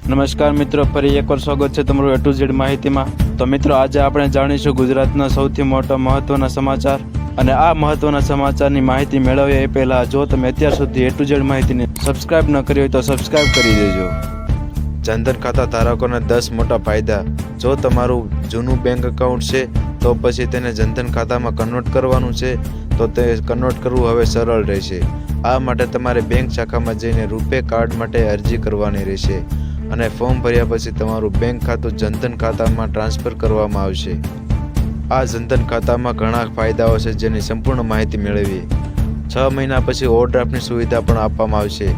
નમસ્કાર મિત્રો, ફરી એકવાર સ્વાગત છે તમારું A to Z માહિતીમાં। તો મિત્રો, આજે આપણે જાણીશું ગુજરાતના સૌથી મોટા મહત્વના સમાચાર। અને આ મહત્વના સમાચારની માહિતી મેળવીએ એ પહેલાં જો તમે અત્યાર સુધી A to Z માહિતીને સબસ્ક્રાઇબ ન કરી હોય તો સબસ્ક્રાઇબ કરી દેજો। જનધન ખાતા ધારકોને 10 મોટા ફાયદા। જો તમારું જૂનું બેંક એકાઉન્ટ છે તો પછી તેને જનધન ખાતામાં કન્વર્ટ કરવાનું છે તો તે કન્વર્ટ કરવું હવે સરળ રહેશે। આ માટે તમારે બેંક શાખામાં જઈને રૂપે કાર્ડ માટે અરજી કરવાની રહેશે અને ફોર્મ ભર્યા પછી તમારું બેંક ખાતું જનધન ખાતામાં ટ્રાન્સફર કરવામાં આવશે। આ જનધન ખાતામાં ઘણા ફાયદાઓ છે જેની સંપૂર્ણ માહિતી મેળવીએ। 6 મહિના પછી ઓવરડ્રાફ્ટની સુવિધા પણ આપવામાં આવશે।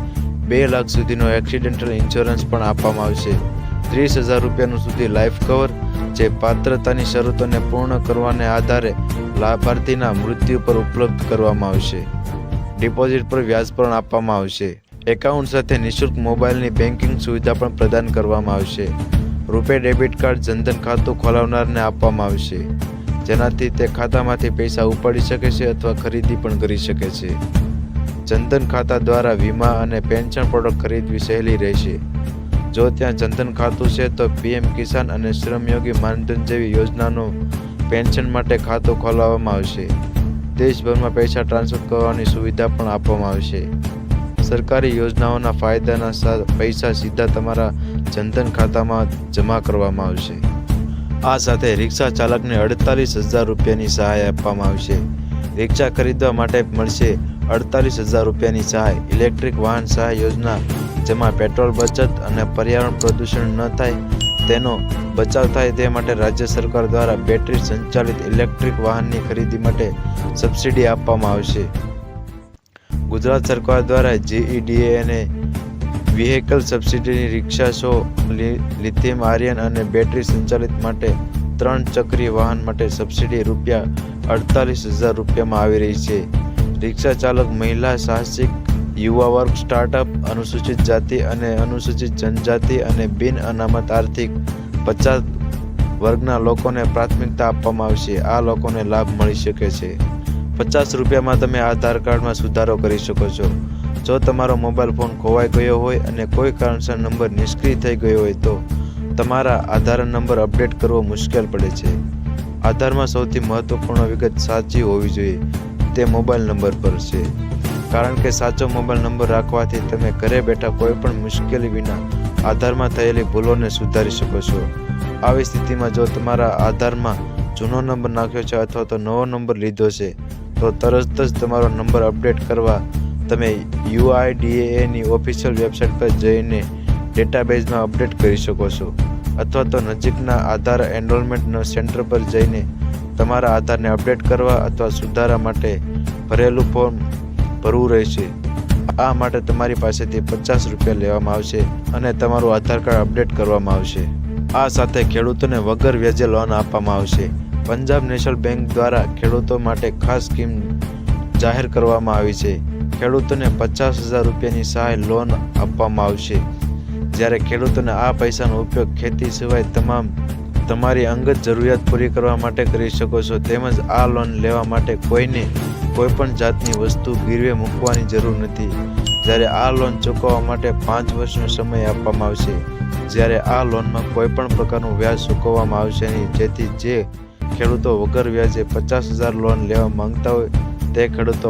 2 લાખ સુધીનો એક્સિડેન્ટલ ઇન્સ્યોરન્સ પણ આપવામાં આવશે। 30,000 રૂપિયાનું સુધી લાઈફ કવર જે પાત્રતાની શરતોને પૂર્ણ કરવાને આધારે લાભાર્થીના મૃત્યુ પર ઉપલબ્ધ કરવામાં આવશે। ડિપોઝિટ પર વ્યાજ પણ આપવામાં આવશે। એકાઉન્ટ સાથે નિઃશુલ્ક મોબાઈલની બેન્કિંગ સુવિધા પણ પ્રદાન કરવામાં આવશે। રૂપે ડેબિટ કાર્ડ જનધન ખાતું ખોલાવનારને આપવામાં આવશે જેનાથી તે ખાતામાંથી પૈસા ઉપાડી શકે છે અથવા ખરીદી પણ કરી શકે છે। જનધન ખાતા દ્વારા વીમા અને પેન્શન પ્રોડક્ટ ખરીદવી સહેલી રહેશે। જો ત્યાં જનધન ખાતું છે તો PM કિસાન અને શ્રમયોગી માનધન જેવી યોજનાનો પેન્શન માટે ખાતું ખોલાવવામાં આવશે। દેશભરમાં પૈસા ટ્રાન્સફર કરવાની સુવિધા પણ આપવામાં આવશે। સરકારી યોજનાઓના ફાયદાના પૈસા સીધા તમારા જનધન ખાતામાં જમા કરવામાં આવશે। આ સાથે રિક્ષા ચાલકને 48,000 રૂપિયાની સહાય આપવામાં આવશે। રિક્ષા ખરીદવા માટે મળશે 48,000 રૂપિયાની સહાય। ઇલેક્ટ્રિક વાહન સહાય યોજના જેમાં પેટ્રોલ બચત અને પર્યાવરણ પ્રદૂષણ ન થાય તેનો બચાવ થાય તે માટે રાજ્ય સરકાર દ્વારા બેટરી સંચાલિત ઇલેક્ટ્રિક વાહનની ખરીદી માટે સબસિડી આપવામાં આવશે। ગુજરાત સરકાર દ્વારા GEDA અને વ્હીકલ સબસિડીની રિક્ષા 100 લિથિયમ આયર્ન અને બેટરી સંચાલિત માટે 3 ચક્રીય વાહન માટે સબસિડી રૂપિયા 48,000 રૂપિયામાં આવી રહી છે। રિક્ષા ચાલક મહિલા, સાહસિક, યુવા વર્ગ, સ્ટાર્ટઅપ, અનુસૂચિત જાતિ અને અનુસૂચિત જનજાતિ અને બિન અનામત આર્થિક 50 વર્ગના લોકોને પ્રાથમિકતા આપવામાં આવશે। આ લોકોને લાભ મળી શકે છે। 50 રૂપિયામાં તમે આધાર કાર્ડમાં સુધારો કરી શકો છો। જો તમારો મોબાઈલ ફોન ખોવાઈ ગયો હોય અને કોઈ કારણસર નંબર નિષ્ક્રિય થઈ ગયો હોય તો તમારા આધાર નંબર અપડેટ કરવો મુશ્કેલ પડે છે। આધારમાં સૌથી મહત્વપૂર્ણ વિગત સાચી હોવી જોઈએ તે મોબાઈલ નંબર પર છે, કારણ કે સાચો મોબાઈલ નંબર રાખવાથી તમે ઘરે બેઠા કોઈ પણ મુશ્કેલી વિના આધારમાં થયેલી ભૂલોને સુધારી શકો છો। આવી સ્થિતિમાં જો તમારા આધારમાં જૂનો નંબર નાખ્યો છે અથવા તો નવો નંબર લીધો છે તો તરત જ તમારો નંબર અપડેટ કરવા તમે UIDAIની ઓફિશિયલ વેબસાઇટ પર જઈને ડેટાબેઝમાં અપડેટ કરી શકો છો અથવા તો નજીકના આધાર એનરોલમેન્ટ સેન્ટર પર જઈને તમારા આધારને અપડેટ કરવા અથવા સુધારા માટે ભરેલું ફોર્મ ભરવું રહેશે। આ માટે તમારી પાસેથી 50 રૂપિયા લેવામાં આવશે અને તમારું આધાર કાર્ડ અપડેટ કરવામાં આવશે। આ સાથે ખેડૂતોને વગર વ્યાજે લોન આપવામાં આવશે। પંજાબ નેશનલ બેંક દ્વારા ખેડૂતો માટે ખાસ સ્કીમ જાહેર કરવામાં આવી છે। ખેડૂતોને 50,000 રૂપિયાની સહાય લોન આપવામાં આવશે, જ્યારે ખેડૂતોને આ પૈસાનો ઉપયોગ ખેતી સિવાય તમારી અંગત જરૂરિયાત પૂરી કરવા માટે કરી શકો છો। તેમજ આ લોન લેવા માટે કોઈને કોઈ પણ જાતની વસ્તુ ગીરવે મૂકવાની જરૂર નથી, જ્યારે આ લોન ચૂકવવા માટે 5 વર્ષનો સમય આપવામાં આવશે, જ્યારે આ લોનમાં કોઈ પણ પ્રકારનું વ્યાજ ચૂકવવામાં આવશે નહીં, જેથી જે ખેડૂતો વગર વ્યાજે 50,000 લોન લેવા માંગતા હોય તે ખેડૂતો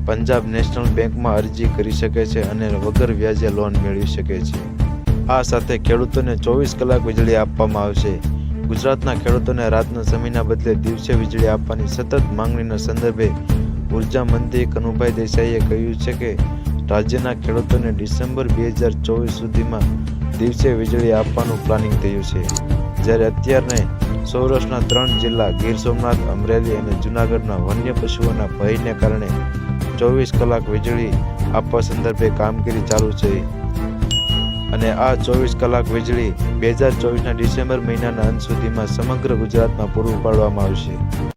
પંજાબ નેશનલ બેંકમાં અરજી કરી શકે છે અને વગર વ્યાજે લોન મેળવી શકે છે। આ સાથે ખેડૂતોને 24 કલાક વીજળી આપવામાં આવશે। ગુજરાતના ખેડૂતોને રાતના સમયના બદલે દિવસે વીજળી આપવાની સતત માંગણીના સંદર્ભે ઉર્જા મંત્રી કનુભાઈ દેસાઈએ કહ્યું છે કે રાજ્યના ખેડૂતોને ડિસેમ્બર 2024 સુધીમાં દિવસે વીજળી આપવાનું પ્લાનિંગ થયું છે, જ્યારે અત્યારે સૌરાષ્ટ્રના 3 જિલ્લા ગીર સોમનાથ, અમરેલી અને જૂનાગઢના વન્ય પશુઓના ભયને કારણે 24 કલાક વીજળી આપવા સંદર્ભે કામગીરી ચાલુ છે અને આ 24 કલાક વીજળી 2024ના ડિસેમ્બર મહિનાના અંત સુધીમાં સમગ્ર ગુજરાતમાં પૂરું પાડવામાં આવશે।